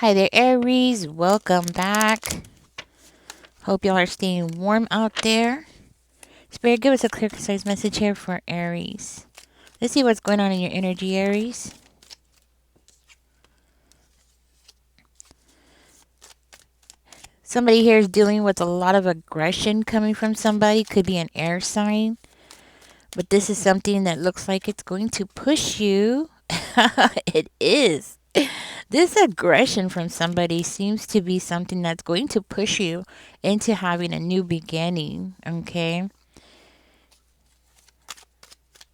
Hi there, Aries. Welcome back. Hope y'all are staying warm out there. Spirit, give us a clear, concise message here for Aries. Let's see what's going on in your energy, Aries. Somebody here is dealing with a lot of aggression coming from somebody. Could be an air sign. But this is something that looks like it's going to push you. It is. This aggression from somebody seems to be something that's going to push you into having a new beginning, okay?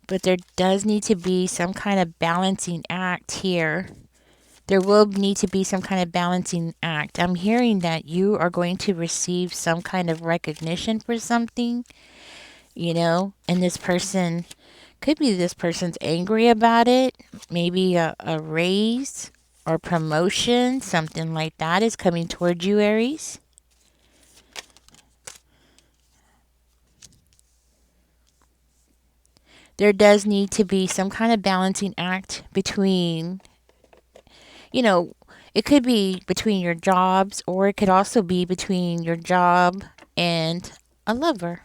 But there does need to be some kind of balancing act here. There will need to be some kind of balancing act. I'm hearing that you are going to receive some kind of recognition for something, and this person could be this person's angry about it. Maybe a raise or promotion, something like that is coming towards you, Aries. There does need to be some kind of balancing act between, you know, it could be between your jobs or it could also be between your job and a lover.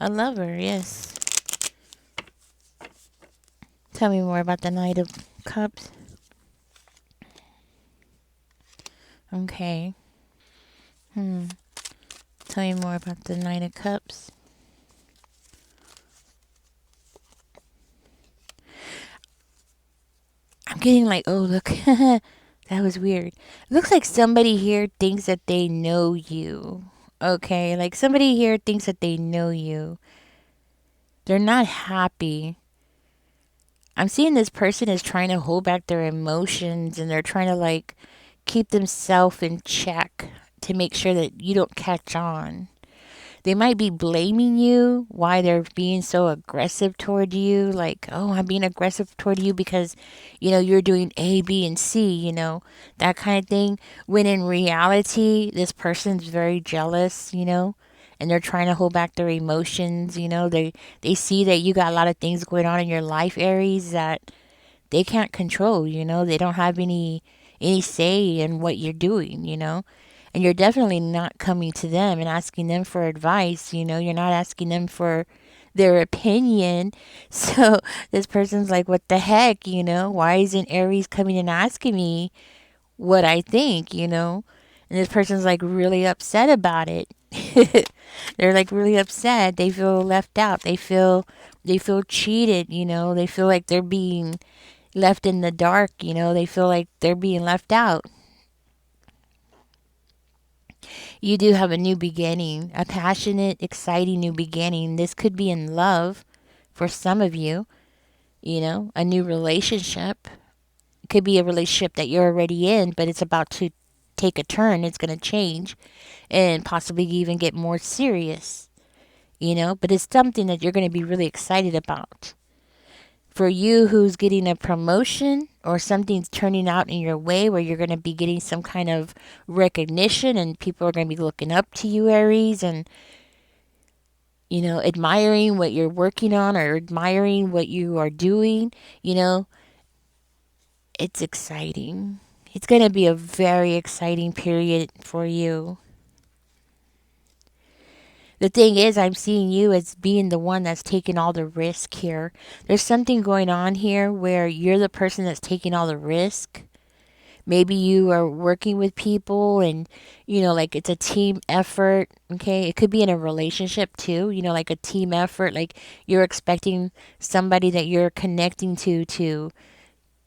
A lover, yes. Tell me more about the Knight of Cups. Okay. Hmm. Tell me more about the Knight of Cups. I'm getting like, oh, look. That was weird. Looks like somebody here thinks that they know you. Okay. Like somebody here thinks that they know you. They're not happy. I'm seeing this person is trying to hold back their emotions and they're trying to like keep themselves in check to make sure that you don't catch on. They might be blaming you why they're being so aggressive toward you. Like, oh, I'm being aggressive toward you because, you're doing A, B, and C, that kind of thing. When in reality, this person's very jealous, and they're trying to hold back their emotions. They see that you got a lot of things going on in your life, Aries, that they can't control. They don't have any say in what you're doing. And you're definitely not coming to them and asking them for advice. You're not asking them for their opinion. So this person's like, what the heck? Why isn't Aries coming and asking me what I think? And this person's like really upset about it. They're like really upset. They feel left out. They feel cheated. They feel like they're being left in the dark. They feel like they're being left out. You do have a new beginning, a passionate, exciting new beginning. This could be in love for some of you, a new relationship. It could be a relationship that you're already in, but it's about to take a turn. It's going to change and possibly even get more serious, but it's something that you're going to be really excited about. For you who's getting a promotion or something's turning out in your way where you're going to be getting some kind of recognition and people are going to be looking up to you, Aries, and admiring what you're working on or admiring what you are doing, you know, it's exciting. It's going to be a very exciting period for you. The thing is, I'm seeing you as being the one that's taking all the risk here. There's something going on here where you're the person that's taking all the risk. Maybe you are working with people and, like it's a team effort. Okay. It could be in a relationship too, like a team effort. Like you're expecting somebody that you're connecting to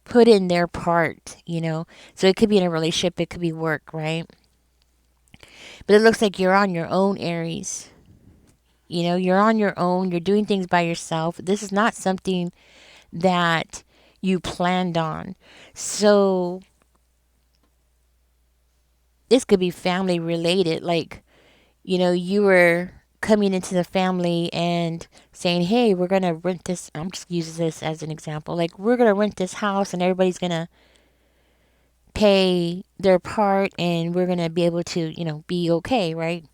put in their part, So it could be in a relationship, it could be work, right? But it looks like you're on your own, Aries. You're on your own. You're doing things by yourself. This is not something that you planned on. So this could be family related. Like, you were coming into the family and saying, hey, we're going to rent this. I'm just using this as an example. Like, we're going to rent this house and everybody's going to pay their part and we're going to be able to, be okay, right?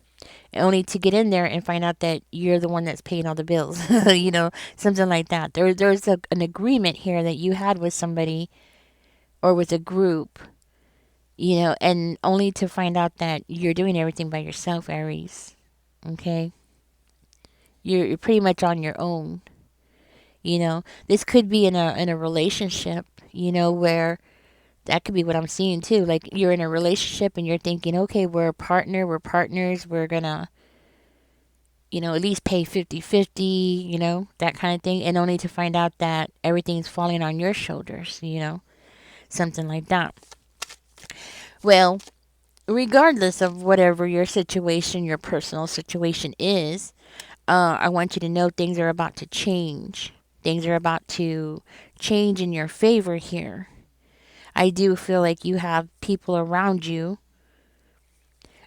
Only to get in there and find out that you're the one that's paying all the bills, something like that. There's an agreement here that you had with somebody or with a group, and only to find out that you're doing everything by yourself, Aries. Okay? You're pretty much on your own. This could be in a relationship, where that could be what I'm seeing too. Like you're in a relationship and you're thinking, okay, we're a partner, we're partners, we're gonna, at least pay 50-50, that kind of thing. And only to find out that everything's falling on your shoulders, something like that. Well, regardless of whatever your situation, your personal situation is, I want you to know things are about to change. Things are about to change in your favor here. I do feel like you have people around you.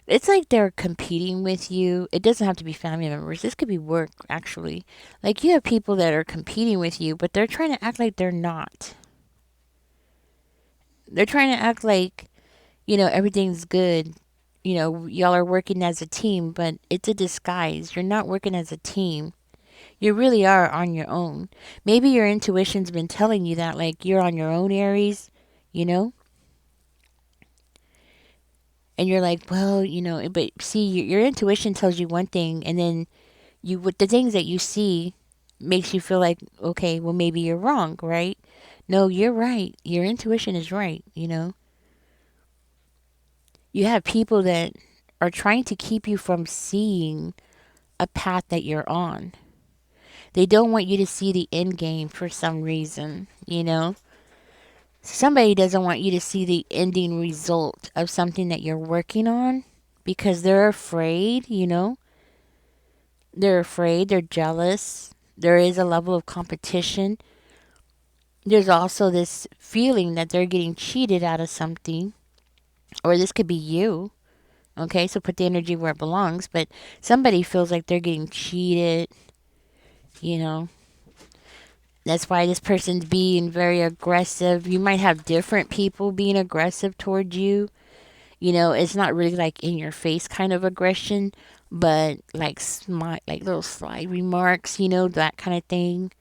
It's like they're competing with you. It doesn't have to be family members. This could be work, actually. Like you have people that are competing with you, but they're trying to act like they're not. They're trying to act like, everything's good. Y'all are working as a team, but it's a disguise. You're not working as a team. You really are on your own. Maybe your intuition's been telling you that, like, you're on your own, Aries, you know? And you're like, well, but see, your intuition tells you one thing, and then with the things that you see makes you feel like, okay, well, maybe you're wrong, right? No, you're right. Your intuition is right. You have people that are trying to keep you from seeing a path that you're on. They don't want you to see the end game for some reason. Somebody doesn't want you to see the ending result of something that you're working on because they're afraid. They're afraid, they're jealous. There is a level of competition. There's also this feeling that they're getting cheated out of something, or this could be you. Okay, so put the energy where it belongs, but somebody feels like they're getting cheated, you know. That's why this person's being very aggressive. You might have different people being aggressive towards you. It's not really like in your face kind of aggression, but like like little sly remarks, that kind of thing.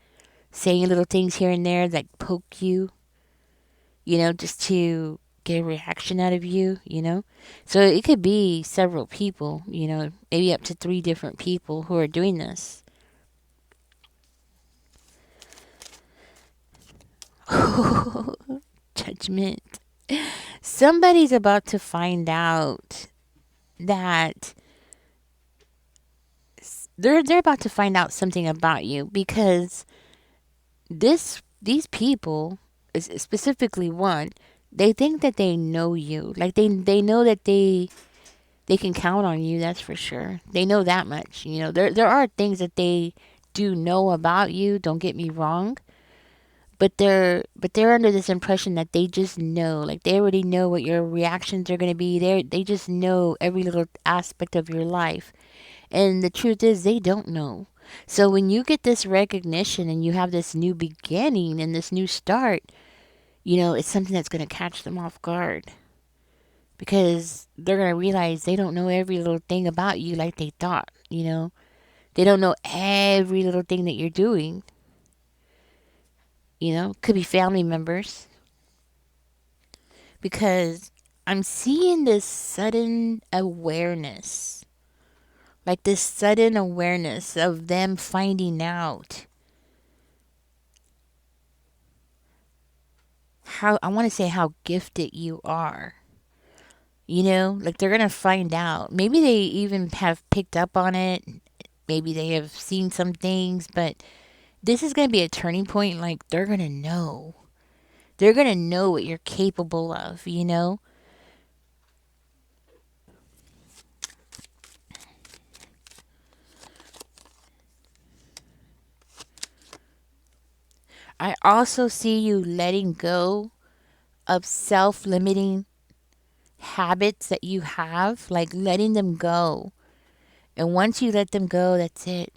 Saying little things here and there that poke you, just to get a reaction out of you. So it could be several people, maybe up to 3 different people who are doing this. Judgment. Somebody's about to find out that they're about to find out something about you because these people, specifically one, they think that they know you. Like they know that they can count on you. That's for sure. They know that much. There are things that they do know about you. Don't get me wrong, but they're under this impression that they just know. Like they already know what your reactions are going to be. They just know every little aspect of your life. And the truth is, they don't know. So when you get this recognition and you have this new beginning and this new start, it's something that's going to catch them off guard because they're going to realize they don't know every little thing about you like they thought. They don't know every little thing that you're doing. Could be family members because I'm seeing this sudden awareness, like this sudden awareness of them finding out how, I want to say, how gifted you are. Like they're going to find out. Maybe they even have picked up on it. Maybe they have seen some things, but this is going to be a turning point. Like they're going to know. They're going to know what you're capable of. I also see you letting go of self limiting habits that you have, like letting them go. And once you let them go, that's it.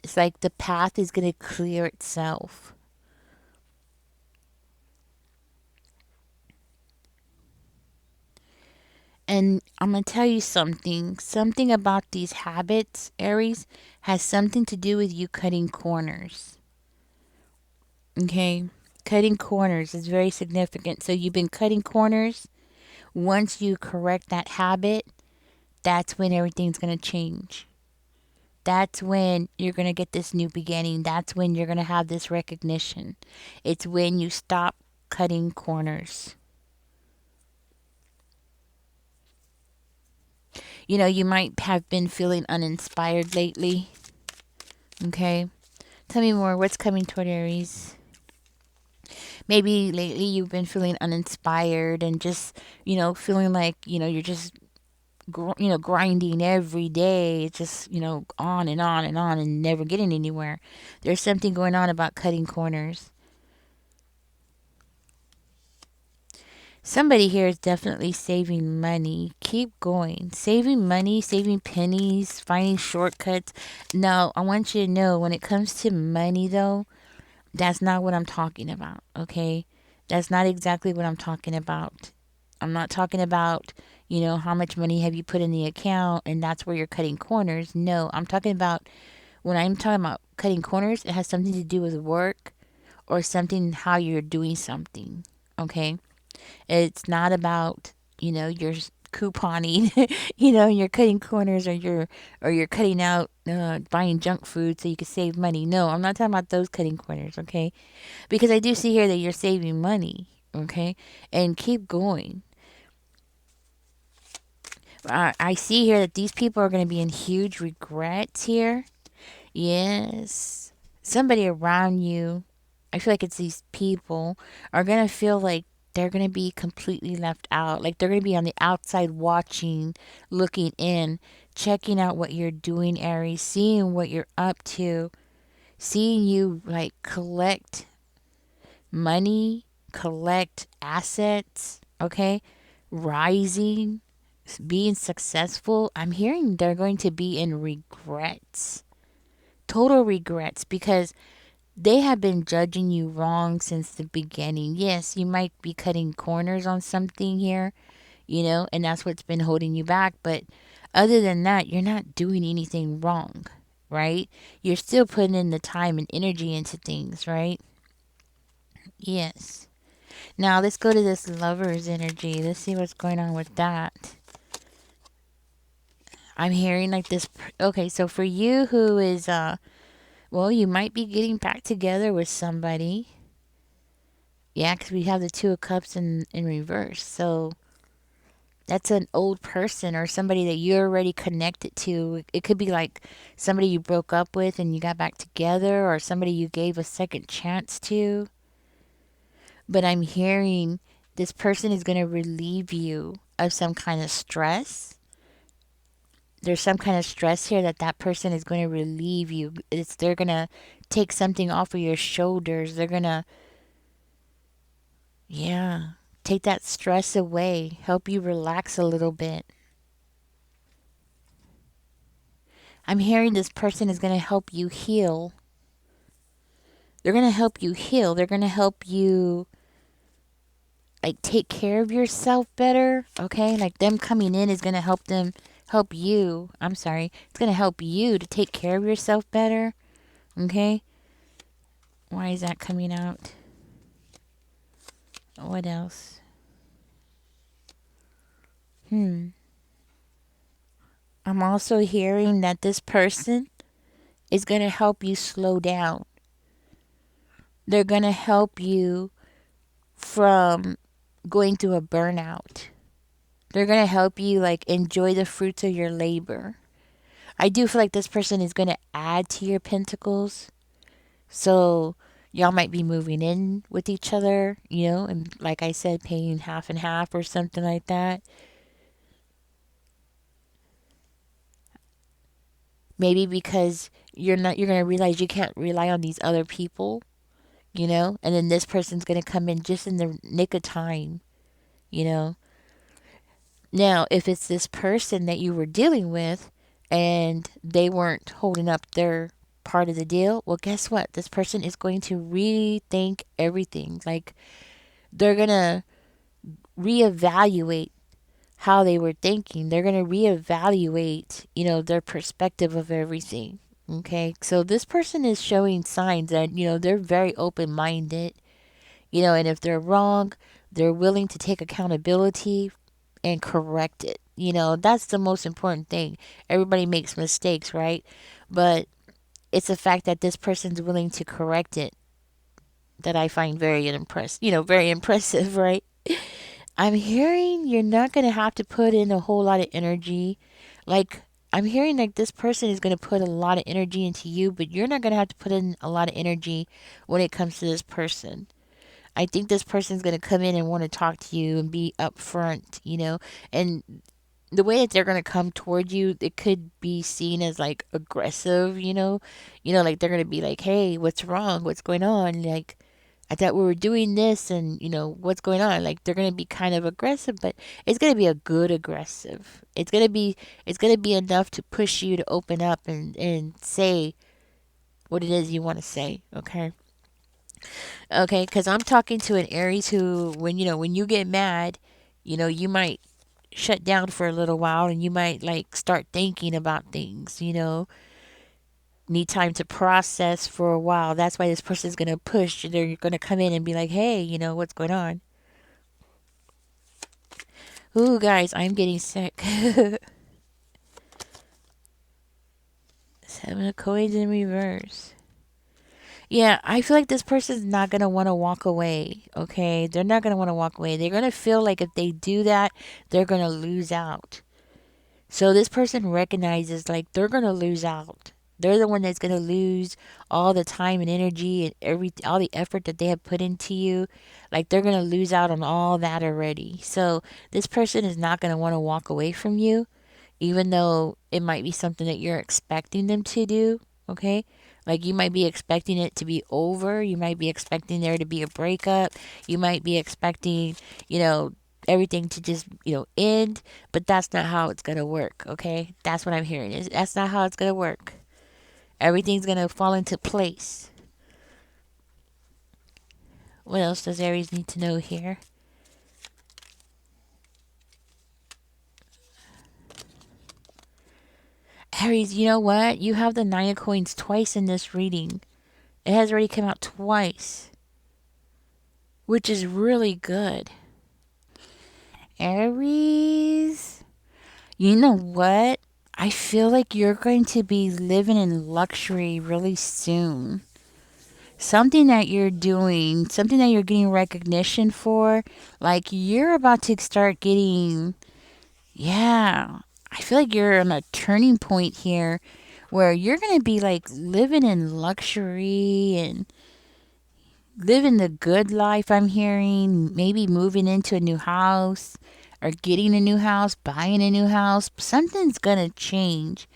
It's like the path is going to clear itself. And I'm going to tell you something. Something about these habits, Aries, has something to do with you cutting corners. Okay? Cutting corners is very significant. So you've been cutting corners. Once you correct that habit, that's when everything's going to change. That's when you're going to get this new beginning. That's when you're going to have this recognition. It's when you stop cutting corners. You know, you might have been feeling uninspired lately. Okay. Tell me more. What's coming toward Aries? Maybe lately you've been feeling uninspired and just, feeling like, you're just, grinding every day. It's just, on and on and on and never getting anywhere. There's something going on about cutting corners. Somebody here is definitely saving money. Keep going. Saving money, saving pennies, finding shortcuts. No, I want you to know when it comes to money, though, that's not what I'm talking about, okay? That's not exactly what I'm talking about. I'm not talking about, how much money have you put in the account and that's where you're cutting corners. No, I'm talking about when I'm talking about cutting corners, it has something to do with work or something how you're doing something, okay? It's not about, you're couponing, you're cutting corners or you're cutting out buying junk food so you can save money. No, I'm not talking about those cutting corners, okay? Because I do see here that you're saving money, okay? And keep going. I see here that these people are going to be in huge regrets here. Yes. Somebody around you, I feel like it's these people, are going to feel like they're going to be completely left out. Like they're going to be on the outside watching, looking in, checking out what you're doing, Aries, seeing what you're up to, seeing you like collect money, collect assets, okay? Rising, being successful. I'm hearing they're going to be in regrets, total regrets, because they have been judging you wrong since the beginning. Yes, you might be cutting corners on something here, and that's what's been holding you back. But other than that, you're not doing anything wrong, right? You're still putting in the time and energy into things, right? Yes. Now let's go to this lover's energy. Let's see what's going on with that. I'm hearing like this. Okay, so for you who is, well, you might be getting back together with somebody. Yeah, because we have the Two of Cups in reverse. So that's an old person or somebody that you're already connected to. It could be like somebody you broke up with and you got back together, or somebody you gave a second chance to. But I'm hearing this person is going to relieve you of some kind of stress. There's some kind of stress here that that person is going to relieve you. They're going to take something off of your shoulders. They're going to, yeah, take that stress away, help you relax a little bit. I'm hearing this person is going to help you heal. They're going to help you heal. They're going to help you like take care of yourself better, okay? Like them coming in is going to help you. I'm sorry. It's going to help you to take care of yourself better, okay? Why is that coming out? What else? I'm also hearing that this person is going to help you slow down. They're going to help you from going through a burnout. They're going to help you like enjoy the fruits of your labor. I do feel like this person is going to add to your pentacles. So y'all might be moving in with each other, and like I said, paying half and half or something like that. Maybe because you're going to realize you can't rely on these other people, and then this person's going to come in just in the nick of time, you know. Now, if it's this person that you were dealing with and they weren't holding up their part of the deal, well, guess what? This person is going to rethink everything. Like, they're going to reevaluate how they were thinking. They're going to reevaluate, their perspective of everything. Okay. So this person is showing signs that, they're very open minded. And if they're wrong, they're willing to take accountability and correct it. That's the most important thing. Everybody makes mistakes, right? But it's the fact that this person's willing to correct it that I find very impressed, very impressive, right? I'm hearing you're not going to have to put in a whole lot of energy. Like, I'm hearing like this person is going to put a lot of energy into you, but you're not going to have to put in a lot of energy when it comes to this person. I think this person's going to come in and want to talk to you and be upfront, and the way that they're going to come toward you, it could be seen as like aggressive, like they're going to be like, hey, what's wrong? What's going on? Like, I thought we were doing this and, what's going on? Like, they're going to be kind of aggressive, but it's going to be a good aggressive. It's going to be enough to push you to open up and say what it is you want to say. Okay. Okay. Cause I'm talking to an Aries who, when you get mad, you might shut down for a little while and you might like start thinking about things, need time to process for a while. That's why this person's going to push. They're going to come in and be like, hey, what's going on? Ooh, guys, I'm getting sick. Seven of coins in reverse. Yeah, I feel like this person's not going to want to walk away. Okay. They're not going to want to walk away. They're going to feel like if they do that, they're going to lose out. So this person recognizes like they're gonna lose out. They're the one that's gonna lose all the time and energy and all the effort that they have put into you. Like they're gonna lose out on all that already. So this person is not gonna want to walk away from you, even though it might be something that you're expecting them to do. Okay. Like you might be expecting it to be over. You might be expecting there to be a breakup. You might be expecting, everything to just, end, but that's not how it's going to work. Okay. That's what I'm hearing. That's not how it's going to work. Everything's going to fall into place. What else does Aries need to know here? Aries, you know what? You have the Nine of Coins twice in this reading. It has already come out twice, which is really good. Aries, you know what? I feel like you're going to be living in luxury really soon. Something that you're doing, something that you're getting recognition for, like you're about to start getting, yeah. I feel like you're on a turning point here where you're going to be like living in luxury and living the good life. I'm hearing maybe moving into a new house or getting a new house, buying a new house. Something's going to change.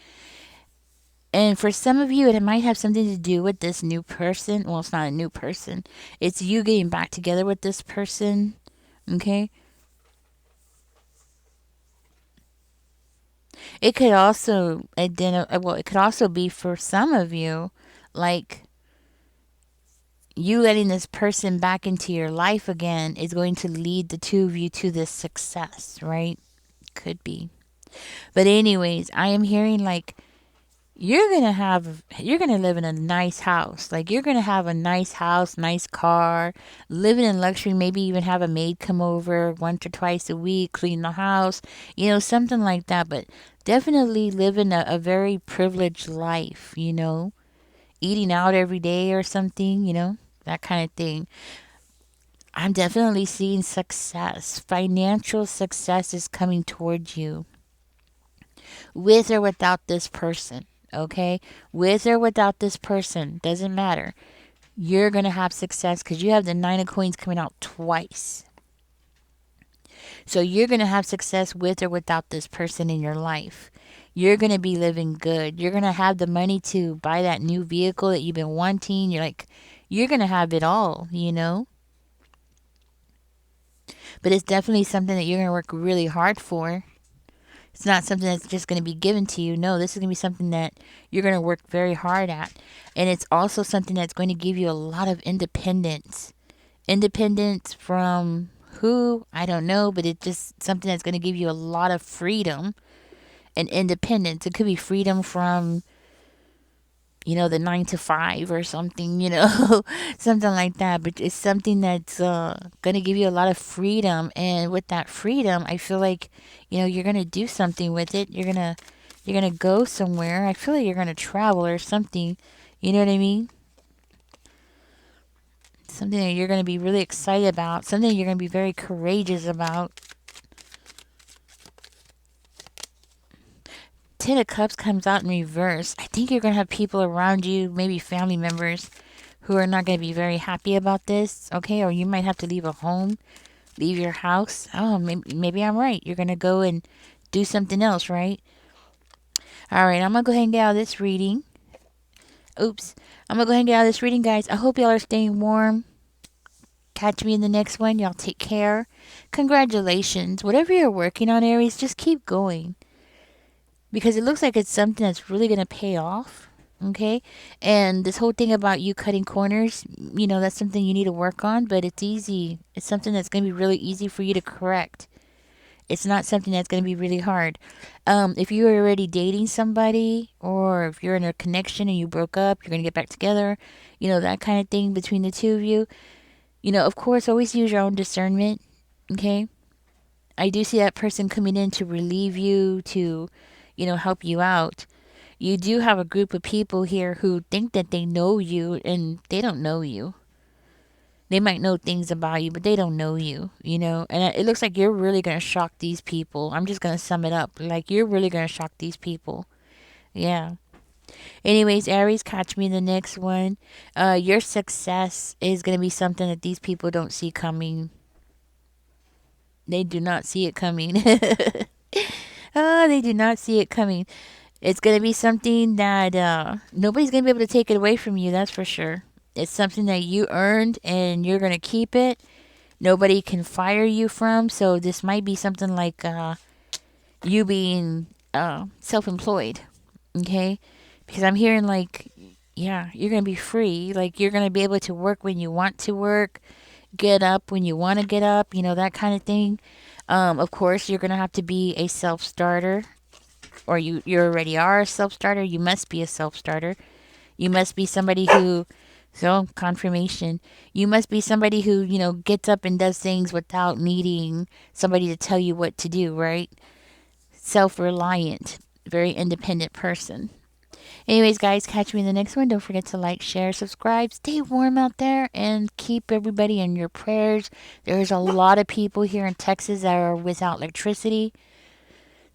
And for some of you, it might have something to do with this new person. Well, it's not a new person, it's you getting back together with this person. Okay. It could also it could also be for some of you, like you letting this person back into your life again is going to lead the two of you to this success, right? Could be. But anyways, I am hearing like you're gonna live in a nice house. Like you're gonna have a nice house, nice car, living in luxury, maybe even have a maid come over once or twice a week, clean the house, something like that. But definitely living a very privileged life, eating out every day or something, that kind of thing. I'm definitely seeing success. Financial success is coming towards you with or without this person. Okay? With or without this person, doesn't matter. You're going to have success because you have the Nine of Coins coming out twice. So you're going to have success with or without this person in your life. You're going to be living good. You're going to have the money to buy that new vehicle that you've been wanting. You're going to have it all. But it's definitely something that you're going to work really hard for. It's not something that's just going to be given to you. No, this is going to be something that you're going to work very hard at. And it's also something that's going to give you a lot of independence. Independence from who? I don't know, but it's just something that's going to give you a lot of freedom and independence. It could be freedom from the 9 to 5 or something, something like that. But it's something that's going to give you a lot of freedom. And with that freedom, I feel like, you're going to do something with it. You're going to go somewhere. I feel like you're going to travel or something. You know what I mean? Something that you're going to be really excited about, something you're going to be very courageous about. Ten of Cups comes out in reverse. I think you're going to have people around you, maybe family members, who are not going to be very happy about this, okay? Or you might have to leave a home, leave your house. Oh, maybe I'm right. You're going to go and do something else, right? All right, I'm going to go ahead and get out of this reading. Oops. I'm going to go ahead and get out of this reading, guys. I hope y'all are staying warm. Catch me in the next one. Y'all take care. Congratulations. Whatever you're working on, Aries, just keep going. Because it looks like it's something that's really going to pay off. Okay. And this whole thing about you cutting corners, that's something you need to work on, but it's easy. It's something that's going to be really easy for you to correct. It's not something that's going to be really hard. If you're already dating somebody, or if you're in a connection and you broke up, you're going to get back together, that kind of thing between the two of you, of course, always use your own discernment. Okay. I do see that person coming in to relieve you, to, help you out. You do have a group of people here who think that they know you and they don't know you. They might know things about you, but they don't know you. And it looks like you're really going to shock these people. I'm just going to sum it up. Like, you're really going to shock these people. Yeah. Anyways, Aries, catch me in the next one. Your success is going to be something that these people don't see coming. They do not see it coming. They do not see it coming. It's going to be something that nobody's going to be able to take it away from you, that's for sure. It's something that you earned and you're going to keep it. Nobody can fire you from. So this might be something like you being self employed. Okay? Because I'm hearing like, yeah, you're going to be free. Like, you're going to be able to work when you want to work, get up when you want to get up, that kind of thing. Of course, you're going to have to be a self starter, or you already are a self starter. You must be a self starter. You must be somebody who, so confirmation, you must be somebody who, gets up and does things without needing somebody to tell you what to do, right? Self reliant, very independent person. Anyways, guys, catch me in the next one. Don't forget to like, share, subscribe. Stay warm out there and keep everybody in your prayers. There's a lot of people here in Texas that are without electricity.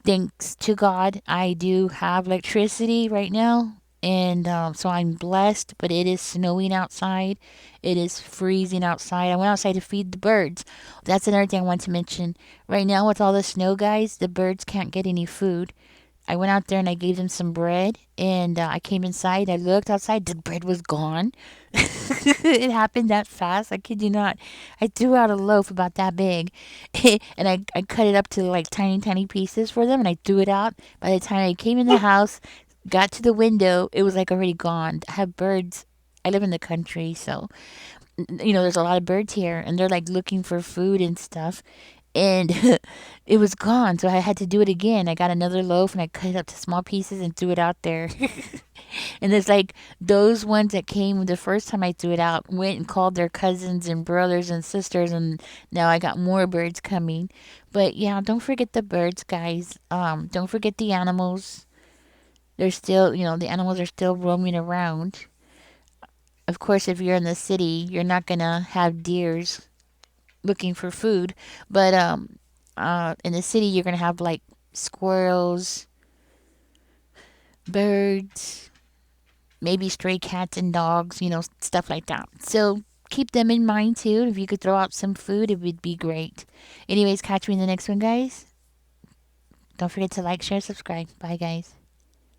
Thanks to God, I do have electricity right now. And so I'm blessed, but it is snowing outside. It is freezing outside. I went outside to feed the birds. That's another thing I want to mention. Right now, with all the snow, guys, the birds can't get any food. I went out there and I gave them some bread, and I came inside. I looked outside, the bread was gone. It happened that fast. I kid you not. I threw out a loaf about that big, and I cut it up to like tiny, tiny pieces for them, and I threw it out. By the time I came in the house, got to the window, it was like already gone. I have birds. I live in the country, so there's a lot of birds here, and they're like looking for food and stuff, and it was gone. So I had to do it again. I got another loaf and I cut it up to small pieces and threw it out there. And it's like those ones that came the first time I threw it out went and called their cousins and brothers and sisters, and now I got more birds coming. But yeah, don't forget the birds, guys. Don't forget the animals. They're still, the animals are still roaming around. Of course, if you're in the city, you're not gonna have deers looking for food. But in the city, you're gonna have like squirrels, birds, maybe stray cats and dogs, stuff like that. So keep them in mind too. If you could throw out some food, it would be great. Anyways, catch me in the next one, guys. Don't forget to like, share, subscribe. Bye, guys.